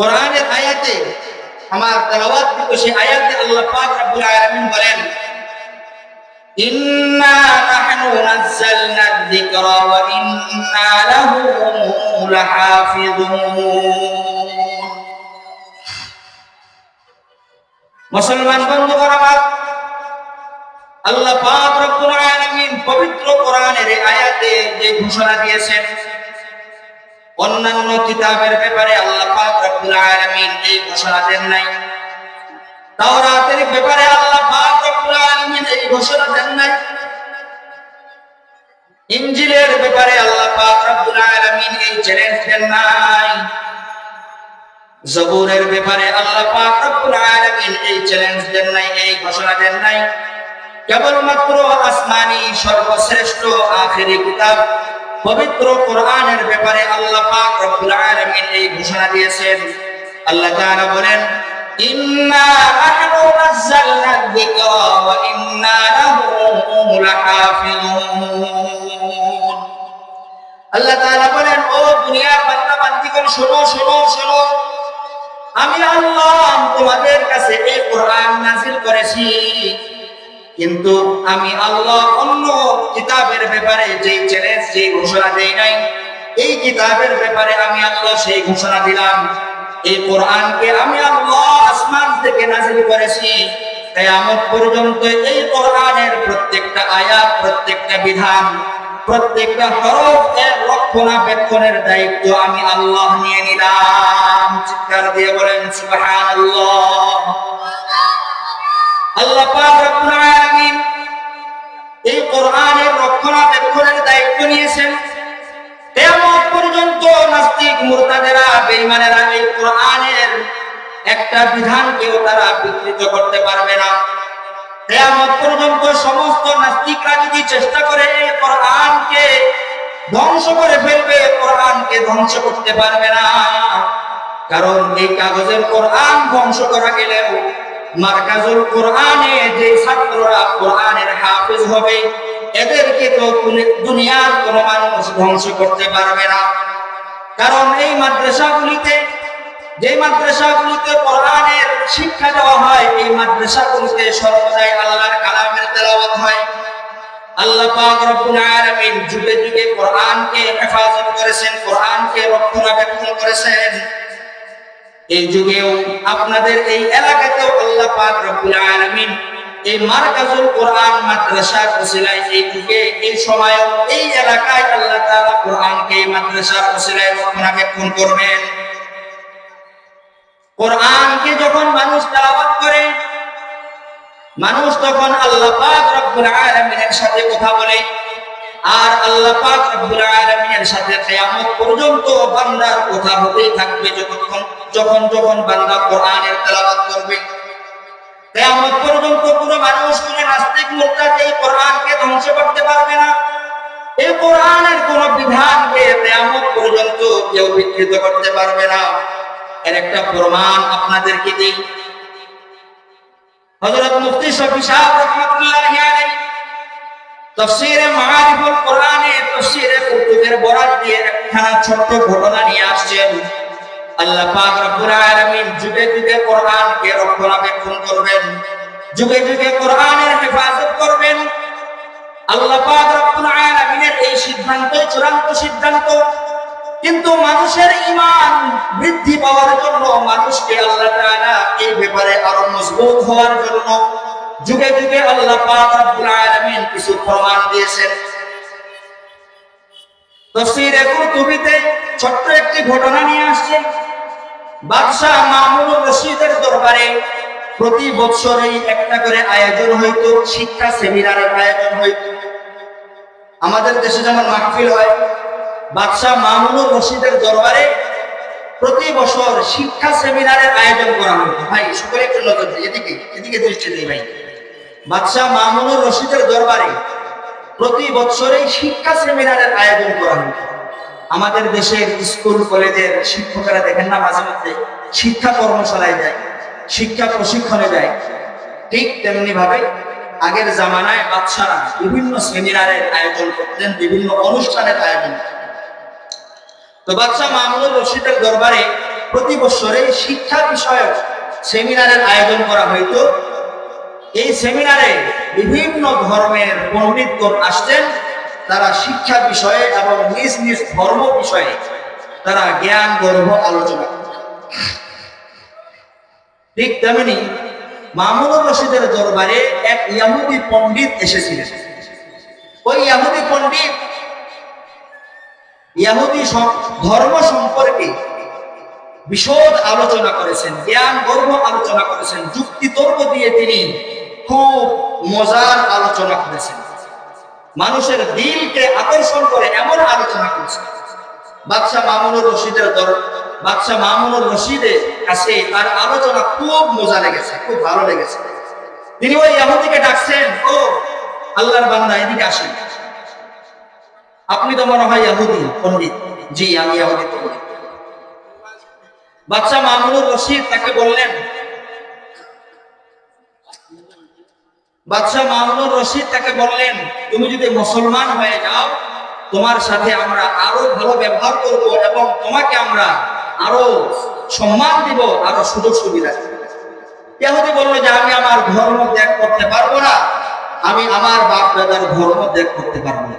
কোরআনের আয়াতে আমার তেলাওয়াত কিন্তু সেই আয়াতে আল্লাহ পাক রব্বুল আলামিন বলেন, ইন্না নাহনু নাযালনা যিকরা ওয়া ইন্না লাহু লাহাফিজুন। মুসলমান বন্ধুগণ আমার, আল্লাহ পাক রব্বুল আলামিন পবিত্র কোরআনের এই আয়াতে যে ঘোষণা দিয়েছেন, অন্যান্য কিতাবের ব্যাপারে আল্লাহ পাক রব্বুল আলামিন এই ঘোষণা দেন নাই। তাওরাতের ব্যাপারে আল্লাহ পাক রব্বুল আলামিন এই ঘোষণা দেন নাই। ইনজিলের ব্যাপারে আল্লাহ পাক রব্বুল আলামিন এই চ্যালেঞ্জ দেন নাই। জবুরের ব্যাপারে আল্লাহ পাক রব্বুল আলামিন এই চ্যালেঞ্জ দেন নাই, এই ঘোষণা দেন নাই। কেবলমাত্র আসমানি সর্বশ্রেষ্ঠ আখেরি কিতাব পবিত্র কোরআনের ব্যাপারে আল্লাহ পাক রব্বুল আলামিন এই ঘোষণা দিয়েছেন। আল্লাহ তাআলা বলেন, ইন্না নাহনু নাযালনা যিকরা ওয়া ইন্না লাহু লাহাফিজুন। আল্লাহ তাআলা বলেন, ও দুনিয়ার বান্দা বান্দীগণ, শোনো শোনো শোনো, আমি আল্লাহ তোমাদের কাছে এই কোরআন নাযিল করেছি, কিন্তু আমি আল্লাহ অন্য কিতাবের ব্যাপারে যে চ্যালেঞ্জ যে ঘোষণা দেই নাই, এই কিতাবের ব্যাপারে আমি আল্লাহ সেই ঘোষণা দিলাম। এই কোরআনকে আমি আল্লাহ আসমান থেকে নাযিল করেছি, কিয়ামত পর্যন্ত এই কোরআনের প্রত্যেকটা আয়াত, প্রত্যেকটা বিধান, প্রত্যেকটা হরফ এর রক্ষণাবেক্ষণের দায়িত্ব আমি আল্লাহ নিয়ে নিলাম। চিৎকার দিয়ে বলেন সুবহানাল্লাহ। আল্লাহ পাক রব্বুল আলামিন এই কোরআনের রক্ষণাবেক্ষণের দায়িত্ব নিয়েছেন। কিয়ামত পর্যন্ত নাস্তিক মুরতাদেরা, বেঈমানেরা এই কোরআনের একটা বিধানকেও তারা বিকৃত করতে পারবে না। কিয়ামত পর্যন্ত সমস্ত নাস্তিকরা যদি চেষ্টা করে এই কোরআনকে ধ্বংস করে ফেলবে, কোরআনকে ধ্বংস করতে পারবে না। কারণ এই কাগজের কোরআন ধ্বংস করা গেলেও মারকাজুল কোরআনে যে ছাত্ররা কোরআনের হাফেজ হবে, এদেরকে তো দুনিয়ার কোন মানুষ ধ্বংস করতে পারবে না। কারণ এই মাদ্রাসাগুলিতে, যে মাদ্রাসাগুলিতে কোরআনের শিক্ষা দেওয়া হয়, এই মাদ্রাসাগুলিতে সর্বদাই আল্লাহর কালামের তেলাওয়াত হয়। আল্লাহ পাক রব্বুল আলামিন যুগে যুগে কোরআনকে হেফাজত করেছেন, কোরআনকে রক্ষণাবেক্ষণ করেছেন। এই যুগেও আপনাদের এই এলাকাতেও আল্লাহ পাক রব্বুল আলামিন এই মারকাজুল কোরআন মাদ্রাসার ওসিলায় এই যুগে, এই সময়েও এই এলাকায় আল্লাহ তাআলা কোরআনকে মাদ্রাসার ওসিলায় রক্ষণাবেক্ষণ করবেন। কোরআনকে যখন মানুষ তেলাওয়াত করে, মানুষ তখন আল্লাহ পাক রব্বুল আলামিনের সাথে কথা বলে, আর আল্লাহ পাক রব্বুল আলামিনের সাথে কিয়ামত পর্যন্ত বান্দার কথা হতেই থাকবে। যখন যখন বান্দা কোরআনের তেলাওয়াত করবে, কিয়ামত পর্যন্ত কোনো মানুষ, কোনো নাস্তিক মুরতাদ এই কোরআনকে ধ্বংস করতে পারবে না। এই কোরআনের কোন বিধানকে কিয়ামত পর্যন্ত কেউ বিকৃত করতে পারবে না। এর একটা প্রমাণ আপনাদেরকে দিই। হযরত মুফতি শফি সাহেব রাহমাতুল্লাহি আলাইহি তাফসীরে মাআরিফুল কোরআনে, তাফসীরে কুতুবের বরাত দিয়ে একখানা ছোট্ট ঘটনা নিয়ে আসছেন। আল্লাহ পাক রব্বুল আলামিন যুগে যুগে কোরআনকে রক্ষণাবেক্ষণ করবেন, যুগে যুগে কোরআনের হেফাজত করবেন। আল্লাহ পাক রব্বুল আলামিনের এই সিদ্ধান্তই চূড়ান্ত সিদ্ধান্ত। কিন্তু মানুষের ঈমান বৃদ্ধি পাওয়ার জন্য, মানুষকে আল্লাহ তাআলা এই ব্যাপারে আরো মজবুত হওয়ার জন্য যুগে যুগে আল্লাহ পাক রব্বুল আলামিন কিছু প্রমাণ দিয়েছেন। তাফসীরে কুতুবিতে ছোট্ট একটি ঘটনা নিয়ে আসছে। বাদশা মামুনুর রশিদের দরবারে প্রতি বছরই একটা করে আয়োজন হইতো, শিক্ষা সেমিনারের আয়োজন হইতো। আমাদের দেশে যেমন মাহফিল হয়, বাদশা মামুনুর রশিদের দরবারে প্রতি বছর শিক্ষা সেমিনারের আয়োজন করা হতো। ভাই সকলে একটু নজর দিই, এদিকে এদিকে দৃষ্টি দিই ভাই। বাদশা মামুনুর রশিদের দরবারে প্রতি বছরই শিক্ষা সেমিনারের আয়োজন করা হতো। আমাদের দেশের স্কুল কলেজের শিক্ষকেরা দেখেন না, মাঝে মধ্যে শিক্ষা কর্মশালায় যায়, শিক্ষা প্রশিক্ষণে যায়। ঠিক তেমনি ভাবে আগের জামানায় বাদশারা বিভিন্ন সেমিনারের আয়োজন করতেন, বিভিন্ন অনুষ্ঠানের আয়োজন। তো বাদশা মামুনুর রশিদের দরবারে প্রতি বছরে শিক্ষা বিষয়ক সেমিনারের আয়োজন করা হইতো। এই সেমিনারে বিভিন্ন ধর্মের পণ্ডিতগণ আসতেন, তারা শিক্ষা বিষয়ে এবং নিজ নিজ ধর্ম বিষয়ে তারা জ্ঞান গর্ভ আলোচনা করতেন। ঠিক তেমনি মামুনুর রশিদের দরবারে এক ইহুদি পণ্ডিত এসেছিলেন। ওই ইহুদি পণ্ডিত ইহুদি ধর্ম সম্পর্কে বিশদ আলোচনা করেছেন, জ্ঞান গর্ভ আলোচনা করেছেন, যুক্তি তর্ক দিয়ে তিনি খুব মজার আলোচনা করেছেন, মানুষের দিলকে আকর্ষণ করে এমন আলোচনা করেছেন। বাদশাহ মামুনুর রশিদের কাছে তার আলোচনা খুব মজা লেগেছে, খুব ভালো লেগেছে। তিনি ওই ইহুদিকে ডাকছেন, ও আল্লাহর বান্দা, এদিকে আসেন। আপনি তো মনে হয় ইহুদি পণ্ডিত। জি, আমি ইহুদি পণ্ডিত। বাদশাহ মামুনুর রশিদ তাকে বললেন, তুমি যদি মুসলমান হয়ে যাও, তোমার সাথে আমরা আরো ভালো ব্যবহার করব এবং তোমাকে আমরা আরো সম্মান দিব, আরো সুযোগ সুবিধা দিব। ইহুদি বলল যে আমি আমার ধর্ম ত্যাগ করতে পারবো না, আমি আমার বাপ দাদার ধর্ম ত্যাগ করতে পারবো না।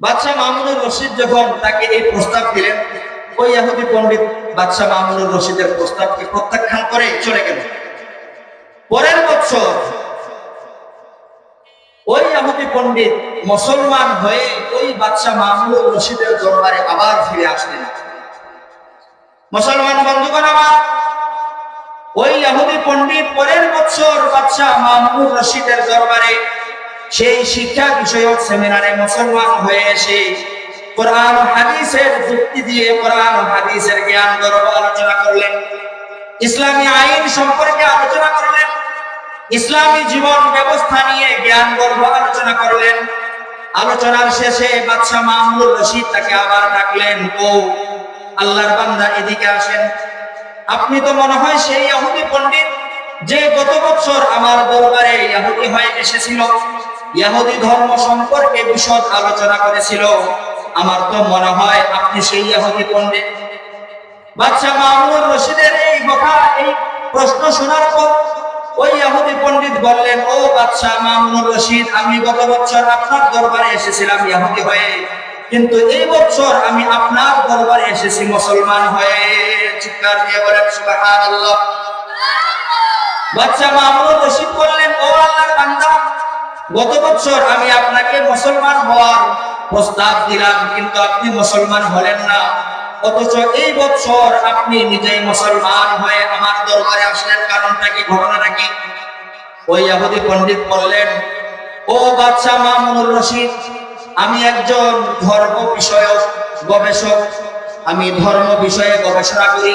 বাদশাহ মামুনুর রশিদ যখন তাকে এই প্রস্তাব দিলেন, ওই ইহুদি পণ্ডিত বাদশাহ মামুনুর রশিদের প্রস্তাবকে প্রত্যাখ্যান করে চলে গেল। পরের বছর ওই ইহুদি পণ্ডিত মুসলমান হয়ে ওই বাদশাহ মামুনুর রশিদের দরবারে আবার ফিরে আসলেন। মুসলমান বন্ধুগণ আমার, ওই ইহুদি পণ্ডিত পরের বছর বাদশাহ মামুনুর রশিদের দরবারে সেই শিক্ষা বিষয়ক সেমিনারে মুসলমান হয়ে এসে কোরআন ও হাদিসের যুক্তি দিয়ে কোরআন ও হাদিসের জ্ঞান গর্ভ আলোচনা করলেন, ইসলামী আইন সম্পর্কে আলোচনা করলেন, ইসলামী জীবন ব্যবস্থা নিয়ে জ্ঞান গর্ভ আলোচনা করলেন। আলোচনার শেষে বাদশাহ মামুনুর রশিদ তাকে আবার ডাকলেন, ও আল্লাহর বান্দা, এদিকে আসেন। আপনি তো মনে হয় সেই ইহুদি পণ্ডিত যে গত বছর আমার দরবারে ইহুদি হয়ে এসেছিল, ইহুদি ধর্ম সম্পর্কে বিশদ আলোচনা করেছিল। আমার তো মনে হয় আপনি সেই ইহুদি পণ্ডিত। বাদশাহ মামুনুর রশিদের এই কথা, এই প্রশ্ন শোনার পর ওই ইহুদি পণ্ডিত বললেন, ও বাদশাহ মামুনুর রশিদ, আমি গত বছর আপনার দরবারে এসেছিলাম ইহুদি হয়ে, কিন্তু এই বছর আমি আপনার দরবারে এসেছি মুসলমান হয়ে। চিৎকার দিয়ে বলেন সুবহানাল্লাহ। বাদশাহ মামুনুর রশিদ বললেন, ও আল্লাহর বান্দা, গত বছর আমি আপনাকে মুসলমান হওয়ার প্রস্তাব দিলাম, কিন্তু আপনি মুসলমান হলেন না, অথচ এই বছর আপনি নিজেই মুসলমান হয়ে আমার দরবারে আসলেন, কারণটা কি, ঘটনাটা কি? ওই ইহুদি পণ্ডিত বললেন, ও বাদশাহ মামুনুর রশিদ, আমি একজন ধর্ম বিষয়ক গবেষক, আমি ধর্ম বিষয়ে গবেষণা করি,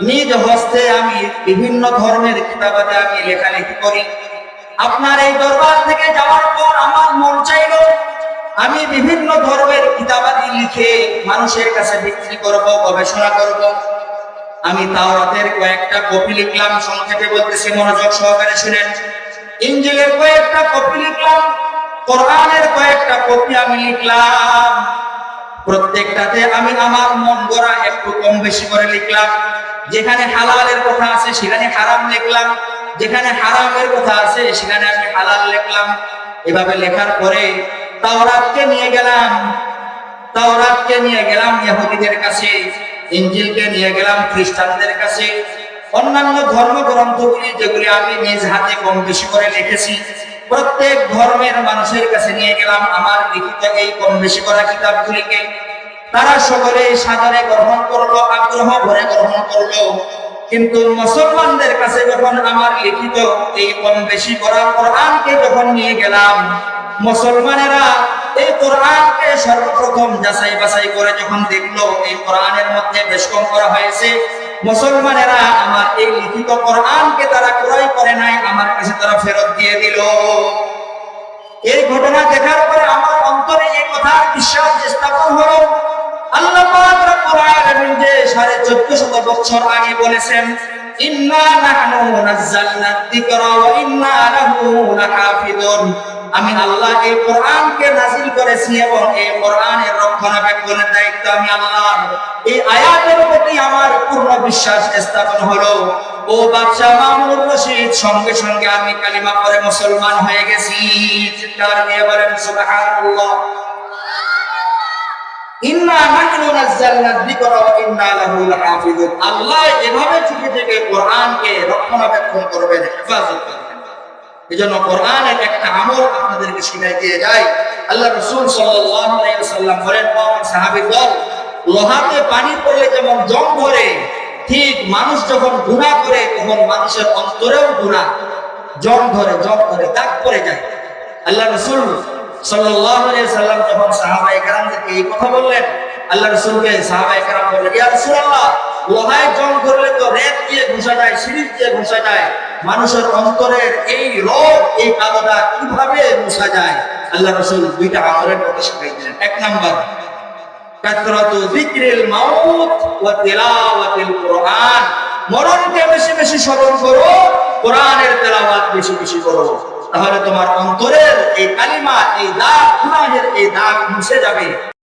নিজ হস্তে আমি বিভিন্ন ধর্মের কিতাবাতে আমি লেখালেখি করি। আপনার এই দরবার থেকে যাওয়ার পর আমার মন চাইল আমি বিভিন্ন ধর্মের কিতাবাদি লিখে মানুষের কাছে বিক্রি করব, গবেষণা করব। আমি তাওরাতের কয়েকটা কপি লিখলাম, সংক্ষেপে বলতেছি, মনোযোগ সহকারে শুনেন। ইনজিলের কয়েকটা কপি লিখলাম, কোরআনের কয়েকটা কপি আমি লিখলাম। প্রত্যেকটাতে আমি আমার মন গড়া একটু কম বেশি করে লিখলাম। যেখানে হালালের কথা আছে সেখানে হারাম লিখলাম, যেখানে হারামের কথা আছে সেখানে আমি হালাল লিখলাম। এভাবে লেখার পরে তাওরাতকে নিয়ে গেলাম ইহুদিদের কাছে, ইনজিলকে নিয়ে গেলাম খ্রিস্টানদের কাছে, অন্যান্য ধর্মগ্রন্থগুলি যেগুলি আমি নিজ হাতে কম বেশি করে লিখেছি প্রত্যেক ধর্মের মানুষের কাছে নিয়ে গেলাম আমার লিখিত এই কম বেশি করা কিতাবগুলিকে। তারা সকলেই সাদরে গ্রহণ করলো, আগ্রহ ভরে গ্রহণ করলো। কিন্তু মুসলমানদের কাছে যখন আমার লিখিত এই কম বেশি করা কোরআনকে যখন নিয়ে গেলাম, মুসলমানেরা এই কোরআনকে সর্বপ্রথম যাচাই বাছাই করে যখন দেখলো এই কোরআনের মধ্যে বেশ কম করা হয়েছে, মুসলমানেরা আমার এই লিখিত কোরআনকে তারা ক্রয় করে নাই, আমার কাছে তারা ফেরত দিয়ে দিল। এই ঘটনা দেখার পরে আমার অন্তরে এই কথার বিশ্বাস স্থাপন হলো, আল্লাহ পাক রব্বুল আলামিন যে 1450 বছর আগে বলেছেন, ইন্না নাহনু নাযালনা যিকরা ওয়া ইন্না লাহু লাহাফিজুন, আমি আল্লাহ এই কোরআনকে নাযিল করেছি এবং এই কোরআনের রক্ষণাবেক্ষণের দায়িত্ব আমি আল্লাহর। এই আয়াতের প্রতি আমার পূর্ণ বিশ্বাস স্থাপন হলো। ও বাদশা মামুনুর রশিদ, সঙ্গে সঙ্গে আমি কালিমা পড়ে মুসলমান হয়ে গেছি। চিৎকার দিয়ে বলেন সুবহানাল্লাহ। ইন্না নাহনু নাযালনা যিকরা ওয়া ইন্না লাহু লাহাফিজুন। আল্লাহ এভাবে চুপি থেকে কোরআনকে রক্ষণাবেক্ষণ করবেন, হেফাজত করবেন। এজন্য কোরআনের একটা আমল আপনাদেরকে শিখাই দিয়ে যায়। আল্লাহ রাসূল সাল্লাল্লাহু আলাইহি ওয়াসাল্লাম বলেন, ও আমার সাহাবীগণ, লোহাতে পানি পড়লে যেমন জং ধরে, ঠিক মানুষ যখন গুনাহ করে তখন মানুষের অন্তরেও গুনাহ জং ধরে দাগ পড়ে যায়। আল্লাহ রাসূল সাল্লাল্লাহু আলাইহি ওয়াসাল্লাম যখন সাহাবায়ে কেরামদেরকে এই কথা বললেন, আল্লাহ রাসূলকে সাহাবায়ে কেরাম বললেন, ইয়া রাসূলুল্লাহ, লোহায় জং ধরলে তো রেত দিয়ে ঘষা যায়, সিরিজ দিয়ে ঘষা যায়, মানুষের অন্তরের এই রোগ, এই কালোটা কিভাবে মুছা যায়? আল্লাহ রাসূল দুইটা আমলের কথা শিখিয়ে দিলেন। এক নাম্বার, কাসরাতু যিকরিল মাউত ওয়া তিলাওয়াতিল কুরআন। মরণকে বেশি বেশি স্মরণ করো, কোরআনের তেলাওয়াত বেশি বেশি করো, তাহলে তোমার অন্তরের এই কালিমা, এই দাগ, গুনাহের এই দাগ মুছে যাবে।